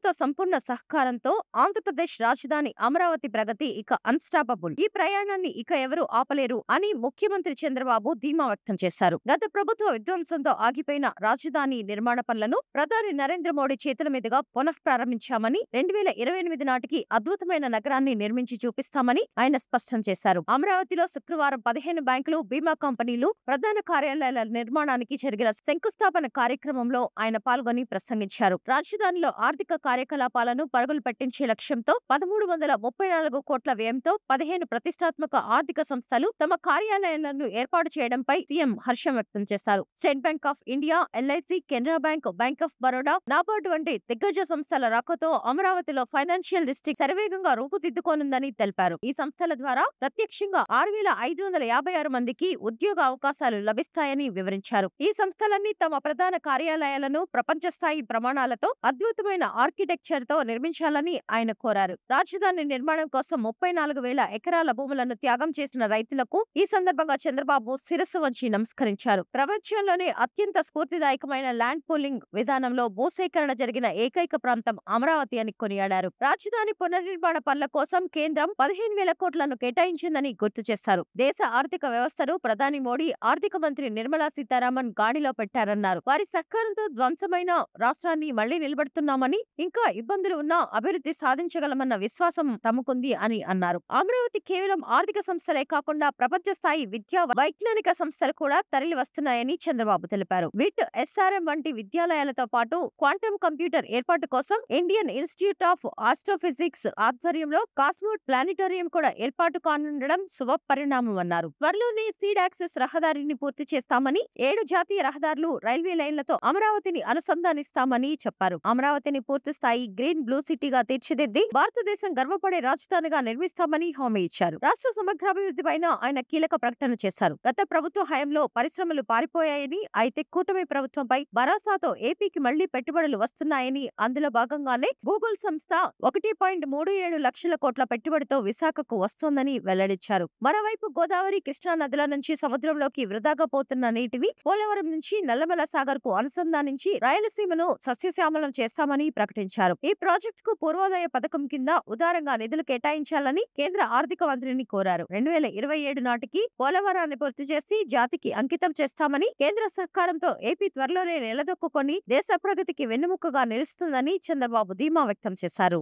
ప్రభుత్వ సంపూర్ణ సహకారంతో ఆంధ్రప్రదేశ్ రాజధాని అమరావతి ప్రగతి ఇక అన్స్టాపబుల్. ఈ ప్రయాణాన్ని ఇక ఎవరు ఆపలేరు అని ముఖ్యమంత్రి చంద్రబాబు ధీమా వ్యక్తం చేశారు. గత ప్రభుత్వ విధ్వంసంతో ఆగిపోయిన రాజధాని నిర్మాణ పనులను ప్రధాని నరేంద్ర మోడీ చేతుల మీదుగా పునః ప్రారంభించామని, 2028 నాటికి అద్భుతమైన నగరాన్ని నిర్మించి చూపిస్తామని ఆయన స్పష్టం చేశారు. అమరావతిలో శుక్రవారం 15 బ్యాంకులు, బీమా కంపెనీలు ప్రధాన కార్యాలయాల నిర్మాణానికి జరిగిన శంకుస్థాపన కార్యక్రమంలో ఆయన పాల్గొని ప్రసంగించారు. రాజధానిలో ఆర్థిక కార్యకలాపాలను పరుగులు పెట్టించే లక్ష్యంతో 1334 కోట్ల వ్యయంతో 15 ప్రతిష్టాత్మక ఆర్థిక సంస్థలు తమ కార్యాలయాలను ఏర్పాటు చేయడంపై సీఎం హర్షం వ్యక్తం చేశారు. State bank of India, LIC, Canara bank, bank of Baroda, NABARD వంటి దిగ్గజ సంస్థల రాకతో అమరావతిలో ఫైనాన్షియల్ డిస్ట్రిక్ట్ శరవేగంగా రూపుదిద్దుకోనుందని తెలిపారు. ఈ సంస్థల ద్వారా ప్రత్యక్షంగా 6556 మందికి ఉద్యోగ అవకాశాలు లభిస్తాయని వివరించారు. ఈ సంస్థలన్నీ తమ ప్రధాన కార్యాలయాలను ప్రపంచ స్థాయి ప్రమాణాలతో అద్భుతమైన ఆర్కిటెక్చర్ తో నిర్మించాలని ఆయన కోరారు. రాజధాని నిర్మాణం కోసం 34,000 ఎకరాల భూములను త్యాగం చేసిన రైతులకు ఈ సందర్భంగా చంద్రబాబు శిరస్సు వంచి నమస్కరించారు. ప్రపంచంలోనే అత్యంత స్ఫూర్తిదాయకమైన ల్యాండ్ పూలింగ్ విధానంలో భూసేకరణ జరిగిన ఏకైక ప్రాంతం అమరావతి అని కొనియాడారు. రాజధాని పునర్నిర్మాణ పనుల కోసం కేంద్రం 15,000 కోట్లను కేటాయించిందని గుర్తు చేశారు. దేశ ఆర్థిక వ్యవస్థను ప్రధాని మోడీ, ఆర్థిక మంత్రి నిర్మలా సీతారామన్ గాడిలో పెట్టారన్నారు. వారి సహకారంతో ధ్వంసమైన రాష్ట్రాన్ని మళ్లీ నిలబెడుతున్నామని, ఇంకా ఇబ్బందులు ఉన్నా అభివృద్ధి సాధించగలమన్న విశ్వాసం తమకుంది అని అన్నారు. అమరావతి కేవలం ఆర్థిక సంస్థలే కాకుండా ప్రపంచ స్థాయి విద్యా, వైజ్ఞానిక సంస్థలు కూడా తరలి వస్తున్నాయని చంద్రబాబు తెలిపారు. విట్, ఎస్ఆర్ఎం వంటి విద్యాలయాలతో పాటు క్వాంటమ్ కంప్యూటర్ ఏర్పాటు కోసం ఇండియన్ ఇన్స్టిట్యూట్ ఆఫ్ ఆస్ట్రోఫిజిక్స్ ఆధ్వర్యంలో కాస్మోడ్ ప్లానిటోరియం కూడా ఏర్పాటు కానుండడం శుభ పరిణామం అన్నారు. త్వరలోనే సీడ్ యాక్సెస్ రహదారిని పూర్తి చేస్తామని, 7 జాతీయ రహదారులు, రైల్వే లైన్లతో అమరావతిని అనుసంధానిస్తామని చెప్పారు. అమరావతిని పూర్తి స్థాయి గ్రీన్ బ్లూ సిటీగా తీర్చిదిద్ది భారతదేశం గర్వపడే రాజధానిగా నిర్మిస్తామని హామీ ఇచ్చారు. రాష్ట్ర సమగ్రాభివృద్ధిపైన ఆయన కీలక ప్రకటన చేశారు. గత ప్రభుత్వ హయాంలో పరిశ్రమలు పారిపోయాయని, అయితే కూటమి ప్రభుత్వంపై భరోసాతో ఏపీకి మళ్లీ పెట్టుబడులు వస్తున్నాయని, అందులో భాగంగానే గూగుల్ సంస్థ 1.37 లక్షల కోట్ల పెట్టుబడితో విశాఖకు వస్తోందని వెల్లడించారు. మరోవైపు గోదావరి, కృష్ణా నదుల నుంచి సముద్రంలోకి వృధాగా పోతున్న నీటిని పోలవరం నుంచి నల్లమల సాగర్ కు అనుసంధానించి రాయలసీమను సస్యశ్యామలం చేస్తామని ప్రకటించారు. ఈ ప్రాజెక్టుకు పూర్వోదయ పథకం కింద ఉదారంగా నిధులు కేటాయించాలని కేంద్ర ఆర్థిక మంత్రిని కోరారు. 2027 నాటికి పోలవరాన్ని పూర్తి చేసి జాతికి అంకితం చేస్తామని, కేంద్ర సహకారంతో ఏపీ త్వరలోనే నిలదొక్కుకొని దేశ ప్రగతికి వెన్నెముకగా నిలుస్తుందని చంద్రబాబు ధీమా వ్యక్తం చేశారు.